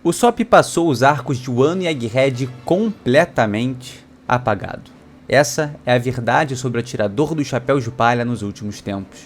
O Sop passou os arcos de Wano e Egghead completamente apagado. Essa é a verdade sobre o atirador dos chapéus de palha nos últimos tempos.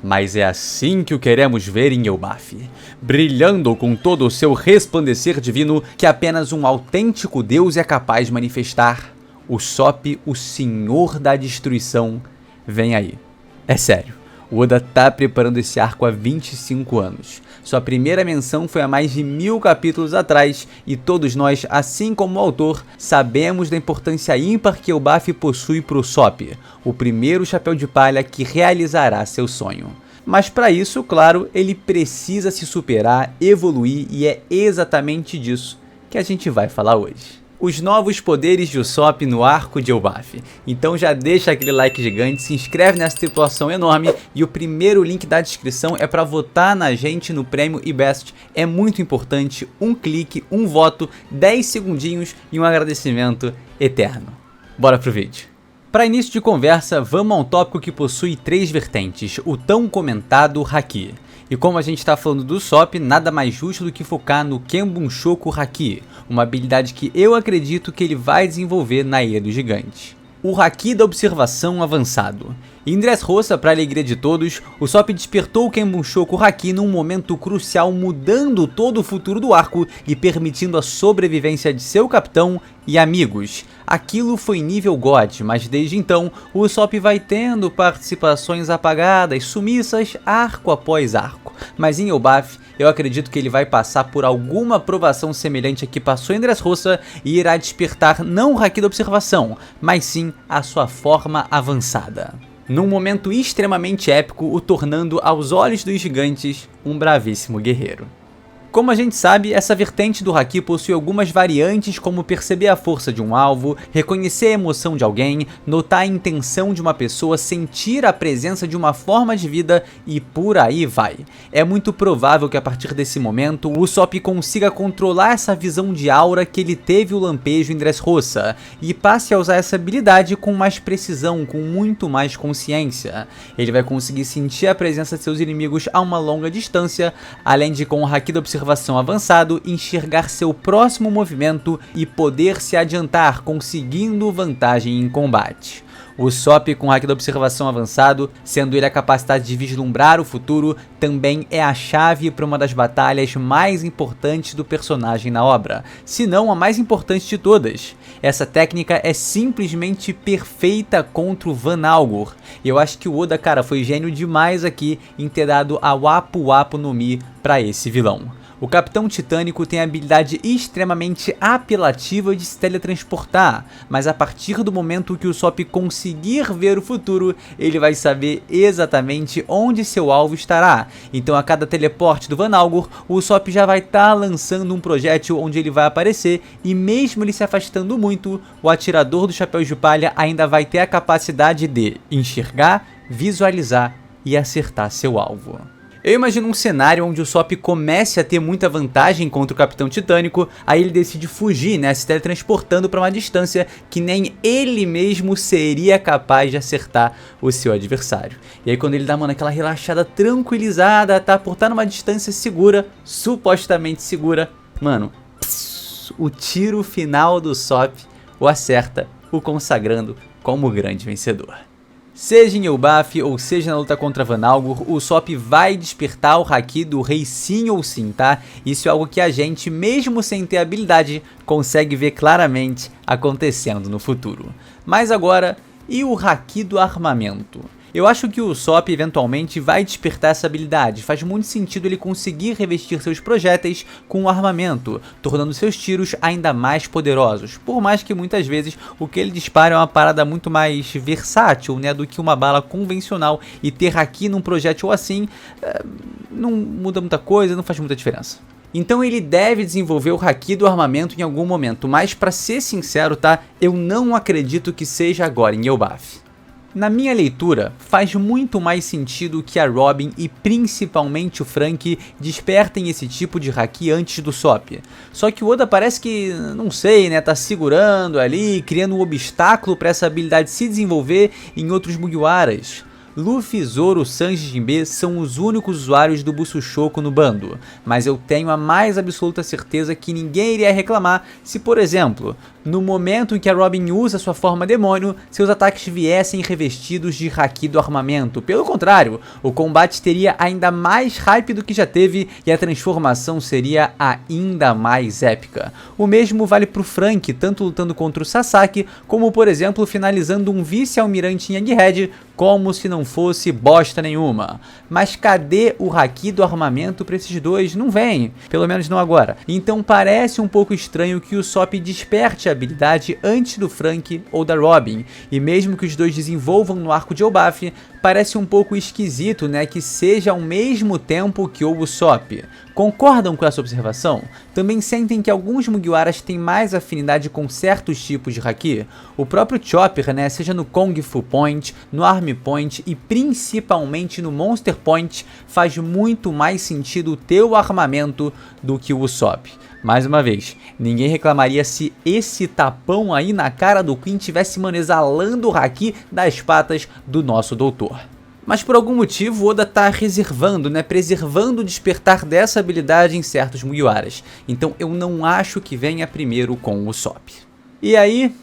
Mas é assim que o queremos ver em Elbaf, brilhando com todo o seu resplandecer divino que apenas um autêntico Deus é capaz de manifestar. O Sop, o Senhor da Destruição, vem aí. É sério, o Oda tá preparando esse arco há 25 anos. Sua primeira menção foi há mais de 1000 capítulos atrás, e todos nós, assim como o autor, sabemos da importância ímpar que Elbaf possui para o Sop, o primeiro chapéu de palha que realizará seu sonho. Mas para isso, claro, ele precisa se superar, evoluir, e é exatamente disso que a gente vai falar hoje. Os novos poderes de Usopp no arco de Elbaf. Então já deixa aquele like gigante, se inscreve nessa tripulação enorme e o primeiro link da descrição é para votar na gente no prêmio IBEST. É muito importante, um clique, um voto, 10 segundinhos e um agradecimento eterno. Bora pro vídeo. Para início de conversa, vamos a um tópico que possui 3 vertentes, o tão comentado Haki. E como a gente está falando do Usopp, nada mais justo do que focar no Kenbunshoku Haki, uma habilidade que eu acredito que ele vai desenvolver na Ilha do Gigante. O Haki da Observação Avançado. Em Dressrosa, para a alegria de todos, Usopp despertou o Kenbunshoku Haki num momento crucial, mudando todo o futuro do arco e permitindo a sobrevivência de seu capitão e amigos. Aquilo foi nível God, mas desde então, o Usopp vai tendo participações apagadas, sumiças, arco após arco. Mas em Elbaf, eu acredito que ele vai passar por alguma aprovação semelhante a que passou em Dressrosa e irá despertar não o Haki da Observação, mas sim a sua forma avançada. Num momento extremamente épico, o tornando aos olhos dos gigantes um bravíssimo guerreiro. Como a gente sabe, essa vertente do Haki possui algumas variantes como perceber a força de um alvo, reconhecer a emoção de alguém, notar a intenção de uma pessoa, sentir a presença de uma forma de vida e por aí vai. É muito provável que a partir desse momento o Usopp consiga controlar essa visão de aura que ele teve o lampejo em Dressrosa e passe a usar essa habilidade com mais precisão, com muito mais consciência. Ele vai conseguir sentir a presença de seus inimigos a uma longa distância, além de com o Haki da Observação Avançado enxergar seu próximo movimento e poder se adiantar, conseguindo vantagem em combate. O Usopp com o Haki da Observação Avançado, sendo ele a capacidade de vislumbrar o futuro, também é a chave para uma das batalhas mais importantes do personagem na obra, se não a mais importante de todas. Essa técnica é simplesmente perfeita contra o Van Algor, e eu acho que o Oda, cara, foi gênio demais aqui em ter dado a Wapu Wapu no Mi para esse vilão. O Capitão Titânico tem a habilidade extremamente apelativa de se teletransportar, mas a partir do momento que o Usopp conseguir ver o futuro, ele vai saber exatamente onde seu alvo estará. Então a cada teleporte do Van Algor, o Usopp já vai estar lançando um projétil onde ele vai aparecer, e mesmo ele se afastando muito, o atirador dos chapéus de palha ainda vai ter a capacidade de enxergar, visualizar e acertar seu alvo. Eu imagino um cenário onde o Usopp comece a ter muita vantagem contra o Capitão Titânico, aí ele decide fugir, né, se teletransportando para uma distância que nem ele mesmo seria capaz de acertar o seu adversário. E aí quando ele dá, mano, aquela relaxada tranquilizada, tá, por estar numa distância segura, supostamente segura, mano, o tiro final do Usopp o acerta, o consagrando como o grande vencedor. Seja em Elbaf ou seja na luta contra Van Algor, o Usopp vai despertar o Haki do rei sim ou sim, tá? Isso é algo que a gente, mesmo sem ter habilidade, consegue ver claramente acontecendo no futuro. Mas agora, e o Haki do armamento? Eu acho que o Usopp eventualmente vai despertar essa habilidade, faz muito sentido ele conseguir revestir seus projéteis com o armamento, tornando seus tiros ainda mais poderosos, por mais que muitas vezes o que ele dispara é uma parada muito mais versátil, né, do que uma bala convencional, e ter Haki num projétil assim, não muda muita coisa, não faz muita diferença. Então ele deve desenvolver o Haki do armamento em algum momento, mas pra ser sincero, tá, eu não acredito que seja agora em Elbaf. Na minha leitura, faz muito mais sentido que a Robin e principalmente o Franky despertem esse tipo de Haki antes do Usopp. Só que o Oda parece que, não sei, né, tá segurando ali, criando um obstáculo para essa habilidade se desenvolver em outros Mugiwaras. Luffy, Zoro, Sanji e Jinbe são os únicos usuários do Busoshoku no bando, mas eu tenho a mais absoluta certeza que ninguém iria reclamar se, por exemplo, no momento em que a Robin usa sua forma demônio, seus ataques viessem revestidos de haki do armamento. Pelo contrário, o combate teria ainda mais hype do que já teve e a transformação seria ainda mais épica. O mesmo vale pro Frank, tanto lutando contra o Sasaki, como por exemplo finalizando um vice-almirante em Egghead, como se não fosse bosta nenhuma. Mas cadê o haki do armamento pra esses dois? Não vem, pelo menos não agora. Então parece um pouco estranho que o Usopp desperte a habilidade antes do Frank ou da Robin, e mesmo que os dois desenvolvam no arco de Elbaf, parece um pouco esquisito, né, que seja ao mesmo tempo que o Usopp. Concordam com essa observação? Também sentem que alguns Mugiwaras têm mais afinidade com certos tipos de haki? O próprio Chopper, né, seja no Kung Fu Point, no Army Point e principalmente no Monster Point, faz muito mais sentido ter o armamento do que o Usopp. Mais uma vez, ninguém reclamaria se esse tapão aí na cara do Queen tivesse, mano, exalando o haki das patas do nosso doutor. Mas por algum motivo Oda tá reservando, né, preservando o despertar dessa habilidade em certos Mugiwaras. Então eu não acho que venha primeiro com o Usopp. E aí,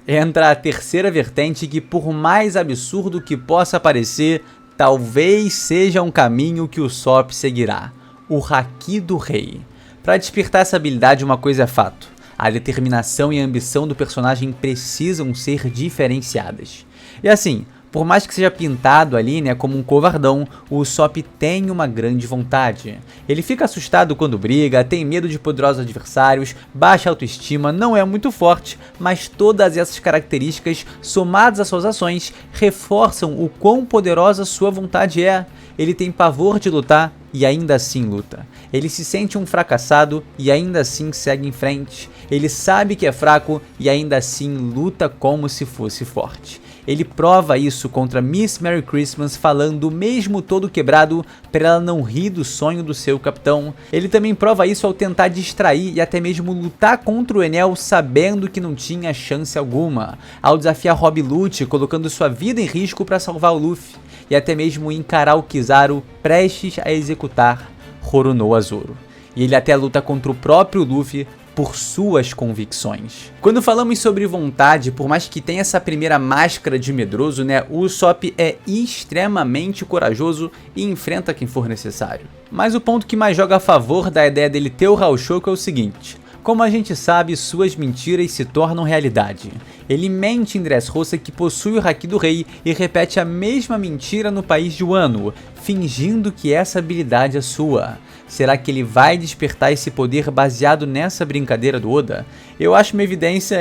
entra a terceira vertente que, por mais absurdo que possa parecer, talvez seja um caminho que o Usopp seguirá: o haki do rei. Para despertar essa habilidade, uma coisa é fato: a determinação e a ambição do personagem precisam ser diferenciadas. E assim, por mais que seja pintado ali, né, como um covardão, o Usopp tem uma grande vontade. Ele fica assustado quando briga, tem medo de poderosos adversários, baixa autoestima, não é muito forte, mas todas essas características, somadas às suas ações, reforçam o quão poderosa sua vontade é. Ele tem pavor de lutar e ainda assim luta. Ele se sente um fracassado e ainda assim segue em frente. Ele sabe que é fraco e ainda assim luta como se fosse forte. Ele prova isso contra Miss Merry Christmas, falando mesmo todo quebrado para ela não rir do sonho do seu capitão. Ele também prova isso ao tentar distrair e até mesmo lutar contra o Enel sabendo que não tinha chance alguma, ao desafiar Rob Lute colocando sua vida em risco para salvar o Luffy, e até mesmo encarar o Kizaru prestes a executar Roronoa Zoro. E ele até luta contra o próprio Luffy por suas convicções. Quando falamos sobre vontade, por mais que tenha essa primeira máscara de medroso, né, o Usopp é extremamente corajoso e enfrenta quem for necessário. Mas o ponto que mais joga a favor da ideia dele ter o Haoshoku é o seguinte: como a gente sabe, suas mentiras se tornam realidade. Ele mente em Dressrosa que possui o haki do rei e repete a mesma mentira no país de Wano, fingindo que essa habilidade é sua. Será que ele vai despertar esse poder baseado nessa brincadeira do Oda? Eu acho uma evidência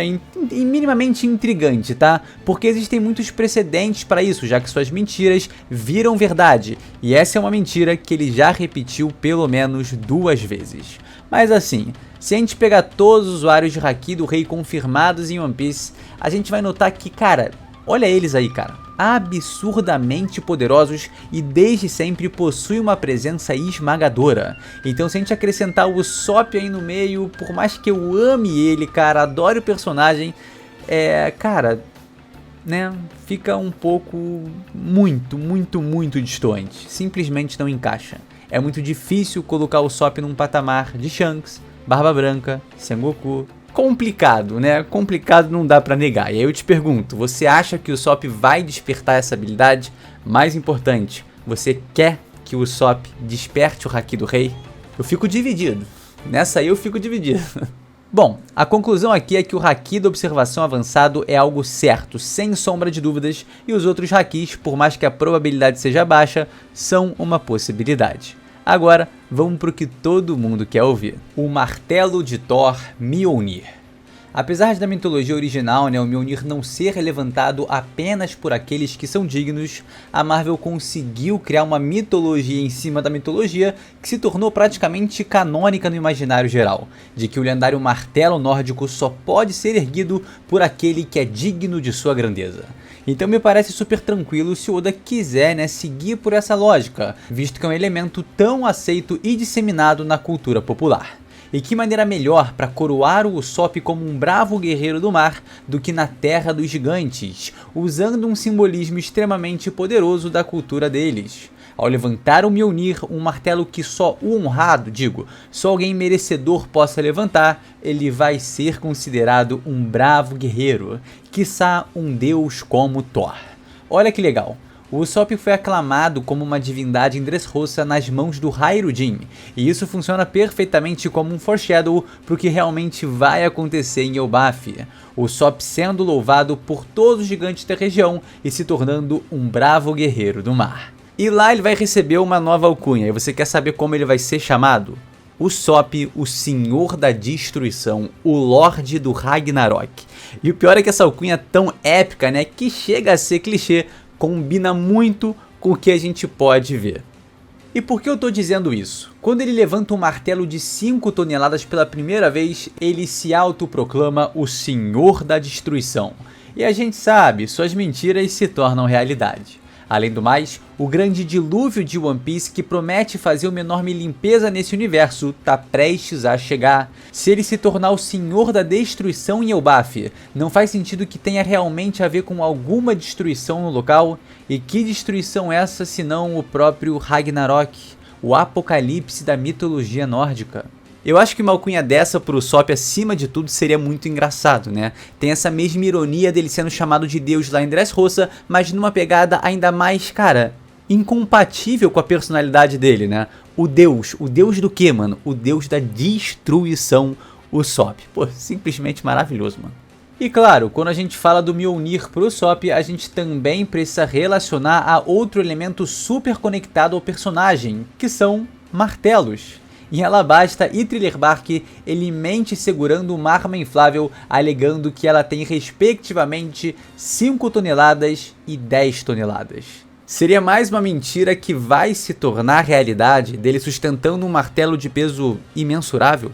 minimamente intrigante, tá? Porque existem muitos precedentes para isso, já que suas mentiras viram verdade. E essa é uma mentira que ele já repetiu pelo menos 2 vezes. Mas assim, se a gente pegar todos os usuários de haki do rei confirmados em One Piece, a gente vai notar que, cara, olha eles aí, cara, absurdamente poderosos e desde sempre possuem uma presença esmagadora. Então se a gente acrescentar o Usopp aí no meio, por mais que eu ame ele, cara, adore o personagem, cara, né, fica um pouco muito distante, simplesmente não encaixa. É muito difícil colocar o Usopp num patamar de Shanks, Barba Branca, Sengoku. Complicado, né? Complicado, não dá pra negar. E aí eu te pergunto, você acha que o Usopp vai despertar essa habilidade? Mais importante, você quer que o Usopp desperte o haki do rei? Eu fico dividido. Nessa aí eu fico dividido. Bom, a conclusão aqui é que o haki da observação avançado é algo certo, sem sombra de dúvidas, e os outros hakis, por mais que a probabilidade seja baixa, são uma possibilidade. Agora, vamos para o que todo mundo quer ouvir: o martelo de Thor, Mjolnir. Apesar da mitologia original, o Mjolnir não ser levantado apenas por aqueles que são dignos, a Marvel conseguiu criar uma mitologia em cima da mitologia que se tornou praticamente canônica no imaginário geral, de que o lendário martelo nórdico só pode ser erguido por aquele que é digno de sua grandeza. Então me parece super tranquilo se Oda quiser, seguir por essa lógica, visto que é um elemento tão aceito e disseminado na cultura popular. E que maneira melhor para coroar o Usopp como um bravo guerreiro do mar do que na Terra dos Gigantes, usando um simbolismo extremamente poderoso da cultura deles. Ao levantar o Mjolnir, um martelo que só o honrado, só alguém merecedor possa levantar, ele vai ser considerado um bravo guerreiro, quiçá um deus como Thor. Olha que legal! O Usopp foi aclamado como uma divindade em Dressrosa nas mãos do Hyrule, e isso funciona perfeitamente como um foreshadow para o que realmente vai acontecer em Elbaf. O Usopp sendo louvado por todos os gigantes da região e se tornando um bravo guerreiro do mar. E lá ele vai receber uma nova alcunha, e você quer saber como ele vai ser chamado? Usopp, o Senhor da Destruição, o Lorde do Ragnarok. E o pior é que essa alcunha é tão épica, né, que chega a ser clichê, combina muito com o que a gente pode ver. E por que eu tô dizendo isso? Quando ele levanta um martelo de 5 toneladas pela primeira vez, ele se autoproclama o Senhor da Destruição. E a gente sabe, suas mentiras se tornam realidade. Além do mais, o grande dilúvio de One Piece, que promete fazer uma enorme limpeza nesse universo, tá prestes a chegar. Se ele se tornar o Senhor da Destruição em Elbaf, não faz sentido que tenha realmente a ver com alguma destruição no local? E que destruição essa senão o próprio Ragnarok, o apocalipse da mitologia nórdica? Eu acho que uma alcunha dessa pro Usopp acima de tudo seria muito engraçado, né? Tem essa mesma ironia dele sendo chamado de Deus lá em Dressrosa, mas numa pegada ainda mais, cara, incompatível com a personalidade dele, né? O Deus do quê, mano? O Deus da destruição, Usopp. Pô, simplesmente maravilhoso, mano. E claro, quando a gente fala do Mjolnir pro Usopp, a gente também precisa relacionar a outro elemento super conectado ao personagem, que são martelos. Em Alabasta e Thriller Bark, ele mente segurando uma arma inflável, alegando que ela tem respectivamente 5 toneladas e 10 toneladas. Seria mais uma mentira que vai se tornar realidade dele sustentando um martelo de peso imensurável?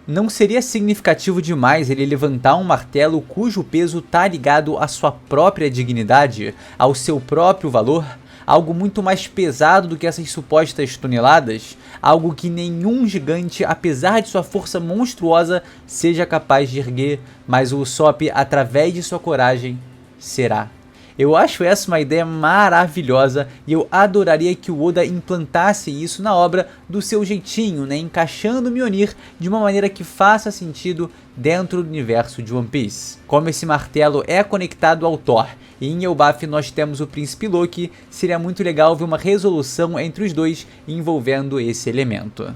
Não seria significativo demais ele levantar um martelo cujo peso está ligado à sua própria dignidade, ao seu próprio valor? Algo muito mais pesado do que essas supostas toneladas, algo que nenhum gigante, apesar de sua força monstruosa, seja capaz de erguer, mas o Usopp, através de sua coragem, será. Eu acho essa uma ideia maravilhosa e eu adoraria que o Oda implantasse isso na obra do seu jeitinho, né, encaixando o Mjolnir de uma maneira que faça sentido dentro do universo de One Piece. Como esse martelo é conectado ao Thor e em Elbaf nós temos o Príncipe Loki, seria muito legal ver uma resolução entre os dois envolvendo esse elemento.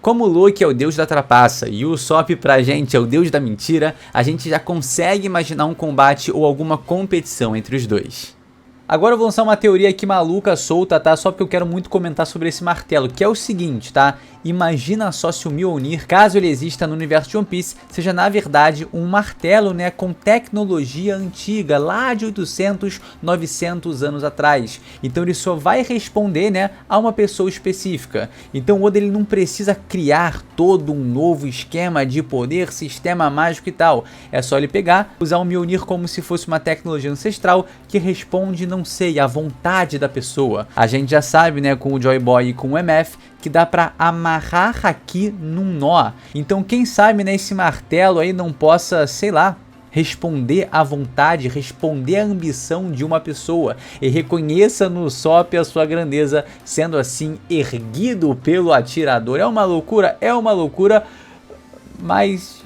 Como o Loki é o deus da trapaça e o Usopp pra gente é o deus da mentira, a gente já consegue imaginar um combate ou alguma competição entre os dois. Agora eu vou lançar uma teoria aqui maluca, solta, tá? Só porque eu quero muito comentar sobre esse martelo, que é o seguinte, tá? Imagina só se o Mjolnir, caso ele exista no universo de One Piece, seja na verdade um martelo, né, com tecnologia antiga, lá de 800, 900 anos atrás. Então ele só vai responder, né, a uma pessoa específica. Então o Oda ele não precisa criar todo um novo esquema de poder, sistema mágico e tal. É só ele pegar, usar o Mjolnir como se fosse uma tecnologia ancestral que responde, não sei, à vontade da pessoa. A gente já sabe, né, com o Joy Boy e com o MF, que dá pra amarrar aqui num nó. Então quem sabe, né, esse martelo aí não possa, sei lá, responder à vontade, responder à ambição de uma pessoa e reconheça no Usopp a sua grandeza, sendo assim erguido pelo atirador. É uma loucura, mas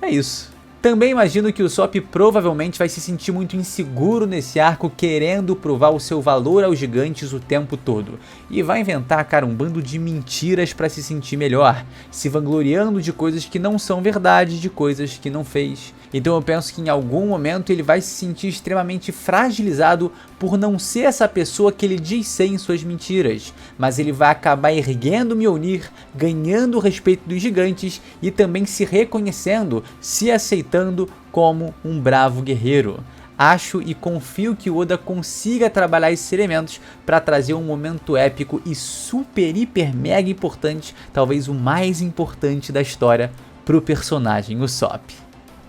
é isso. Também imagino que o Usopp provavelmente vai se sentir muito inseguro nesse arco, querendo provar o seu valor aos gigantes o tempo todo. E vai inventar, cara, um bando de mentiras para se sentir melhor, se vangloriando de coisas que não são verdade, de coisas que não fez. Então eu penso que em algum momento ele vai se sentir extremamente fragilizado por não ser essa pessoa que ele diz ser em suas mentiras. Mas ele vai acabar erguendo o Mjolnir, ganhando o respeito dos gigantes e também se reconhecendo, se aceitando como um bravo guerreiro. Acho e confio que o Oda consiga trabalhar esses elementos para trazer um momento épico e super, hiper, mega importante, talvez o mais importante da história, para o personagem Usopp.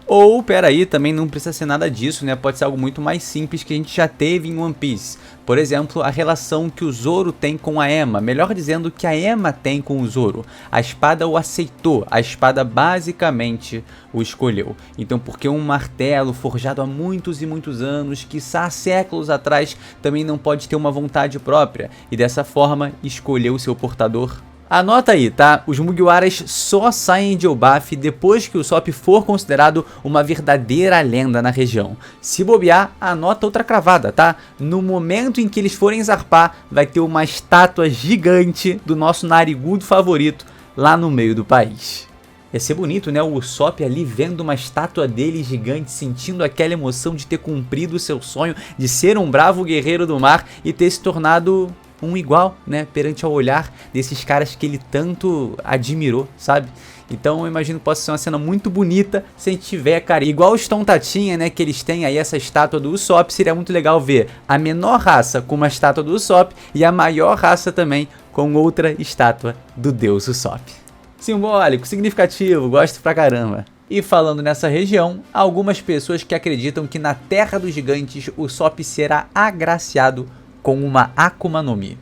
Ou, peraí, também não precisa ser nada disso, né? Pode ser algo muito mais simples que a gente já teve em One Piece. Por exemplo, a relação que o Zoro tem com a Emma. Melhor dizendo, que a Emma tem com o Zoro. A espada o aceitou. A espada basicamente o escolheu. Então, por que um martelo forjado há muitos e muitos anos, quiçá séculos atrás, também não pode ter uma vontade própria? E dessa forma, escolheu o seu portador? Anota aí, tá? Os Mugiwaras só saem de Elbaf depois que o Usopp for considerado uma verdadeira lenda na região. Se bobear, anota outra cravada, tá? No momento em que eles forem zarpar, vai ter uma estátua gigante do nosso narigudo favorito lá no meio do país. Ia ser bonito, né? O Usopp ali vendo uma estátua dele gigante, sentindo aquela emoção de ter cumprido o seu sonho, de ser um bravo guerreiro do mar e ter se tornado um igual, né, perante ao olhar desses caras que ele tanto admirou, sabe? Então eu imagino que possa ser uma cena muito bonita se a gente tiver, cara, igual os Tontatinha, né, que eles têm aí essa estátua do Usopp. Seria muito legal ver a menor raça com uma estátua do Usopp e a maior raça também com outra estátua do deus Usopp. Simbólico, significativo, gosto pra caramba. E falando nessa região, há algumas pessoas que acreditam que na Terra dos Gigantes o Usopp será agraciado com uma Akuma no Mi.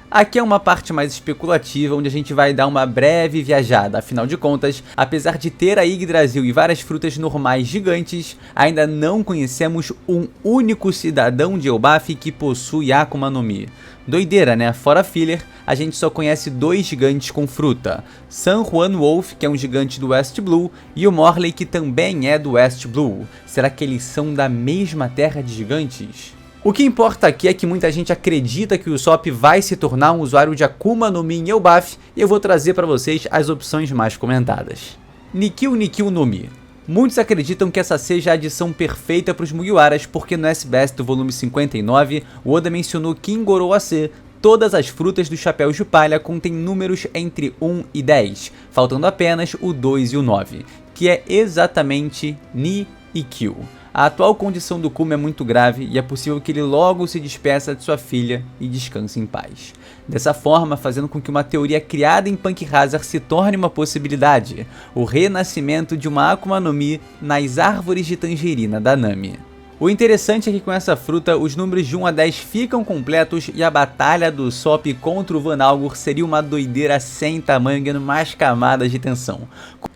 Aqui é uma parte mais especulativa, onde a gente vai dar uma breve viajada. Afinal de contas, apesar de ter a Yggdrasil e várias frutas normais gigantes, ainda não conhecemos um único cidadão de Elbaf que possui Akuma no Mi. Doideira, né? Fora Filler, a gente só conhece 2 gigantes com fruta. San Juan Wolf, que é um gigante do West Blue, e o Morley, que também é do West Blue. Será que eles são da mesma terra de gigantes? O que importa aqui é que muita gente acredita que o Usopp vai se tornar um usuário de Akuma no Mi em Elbaf, e eu vou trazer para vocês as opções mais comentadas. Nikil Nikil no Mi. Muitos acreditam que essa seja a adição perfeita para os Mugiwaras, porque no SBS do volume 59, o Oda mencionou que em Goroase, todas as frutas do Chapéu de Palha contêm números entre 1 e 10, faltando apenas o 2 e o 9, que é exatamente Ni e Kyu. A atual condição do Kuma é muito grave e é possível que ele logo se despeça de sua filha e descanse em paz. Dessa forma, fazendo com que uma teoria criada em Punk Hazard se torne uma possibilidade: o renascimento de uma Akuma no Mi nas árvores de tangerina da Nami. O interessante é que com essa fruta, os números de 1 a 10 ficam completos e a batalha do Usopp contra o Van Algor seria uma doideira sem tamanho, ganhando mais camadas de tensão.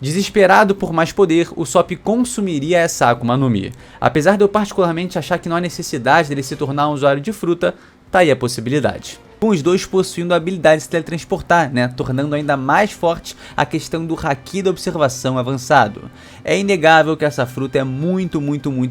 Desesperado por mais poder, o Usopp consumiria essa Akuma no Mi. Apesar de eu particularmente achar que não há necessidade dele se tornar um usuário de fruta, tá aí a possibilidade. Com os dois possuindo a habilidade de se teletransportar, né, tornando ainda mais forte a questão do Haki da observação avançado. É inegável que essa fruta é muito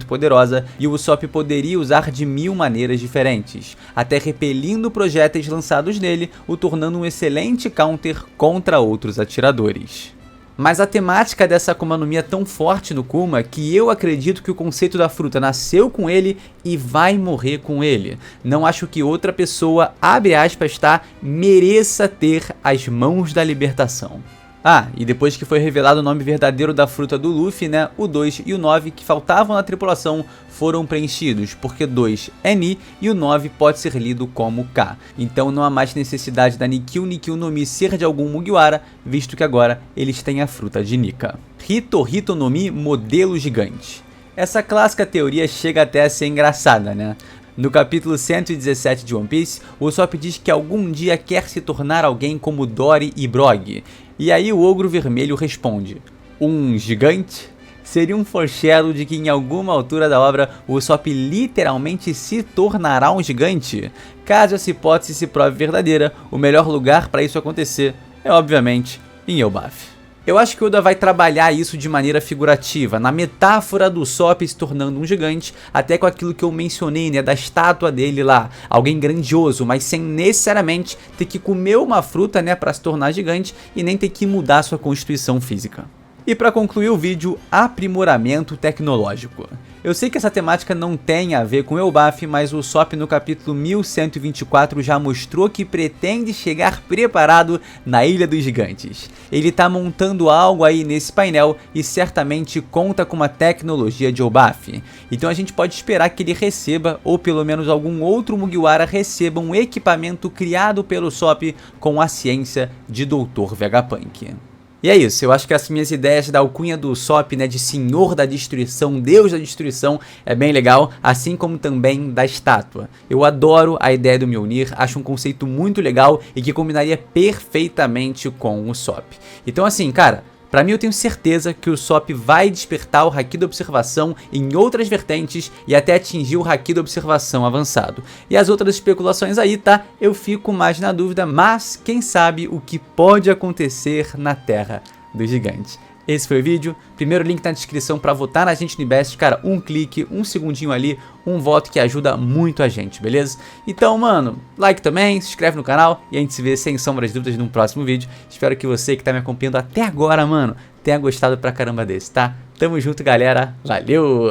poderosa e o Usopp poderia usar de 1000 maneiras diferentes, até repelindo projéteis lançados nele, o tornando um excelente counter contra outros atiradores. Mas a temática dessa Akuma no Mi é tão forte no Kuma que eu acredito que o conceito da fruta nasceu com ele e vai morrer com ele. Não acho que outra pessoa, abre aspas, tá, mereça ter as mãos da libertação. Ah, e depois que foi revelado o nome verdadeiro da fruta do Luffy, né, o 2 e o 9 que faltavam na tripulação foram preenchidos, porque 2 é Ni e o 9 pode ser lido como K. Então não há mais necessidade da Nikil Nikil no Mi ser de algum Mugiwara, visto que agora eles têm a fruta de Nika. Hito Hito no Mi modelo gigante. Essa clássica teoria chega até a ser engraçada, né? No capítulo 117 de One Piece, o Usopp diz que algum dia quer se tornar alguém como Dory e Brog. E aí o Ogro Vermelho responde: um gigante? Seria um foreshadow de que em alguma altura da obra o Usopp literalmente se tornará um gigante? Caso essa hipótese se prove verdadeira, o melhor lugar para isso acontecer é obviamente em Elbaf. Eu acho que Oda vai trabalhar isso de maneira figurativa, na metáfora do Usopp se tornando um gigante, até com aquilo que eu mencionei, né, da estátua dele lá, alguém grandioso, mas sem necessariamente ter que comer uma fruta, né, para se tornar gigante e nem ter que mudar sua constituição física. E para concluir o vídeo, aprimoramento tecnológico. Eu sei que essa temática não tem a ver com Elbaf, mas o Usopp no capítulo 1124 já mostrou que pretende chegar preparado na Ilha dos Gigantes. Ele tá montando algo aí nesse painel e certamente conta com uma tecnologia de Elbaf. Então a gente pode esperar que ele receba, ou pelo menos algum outro Mugiwara receba um equipamento criado pelo Usopp com a ciência de Dr. Vegapunk. E é isso, eu acho que as minhas ideias da alcunha do Usopp, né, de Senhor da Destruição, Deus da Destruição, é bem legal, assim como também da estátua. Eu adoro a ideia do Mjolnir, acho um conceito muito legal e que combinaria perfeitamente com o Usopp. Então assim, cara, pra mim eu tenho certeza que o Usopp vai despertar o Haki da Observação em outras vertentes e até atingir o Haki da Observação avançado. E as outras especulações aí, tá? Eu fico mais na dúvida, mas quem sabe o que pode acontecer na Terra do Gigante. Esse foi o vídeo, primeiro link na descrição pra votar na gente no IBEST, cara, um clique, um segundinho ali, um voto que ajuda muito a gente, beleza? Então, mano, like também, se inscreve no canal e a gente se vê sem sombras de dúvidas num próximo vídeo. Espero que você que tá me acompanhando até agora, mano, tenha gostado pra caramba desse, tá? Tamo junto, galera, valeu!